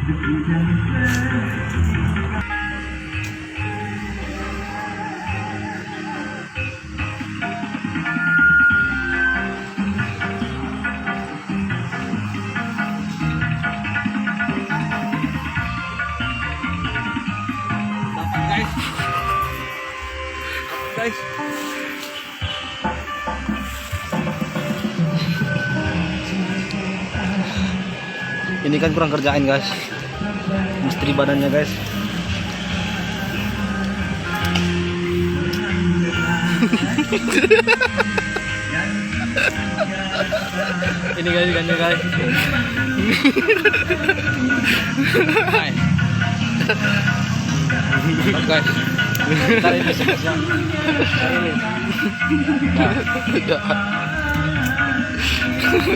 Guys, ini kan kurang kerjain guys, misteri badannya guys. Ini guys ikannya guys. Mantap guys. Ntar ini siang. Ntar ini. Nah.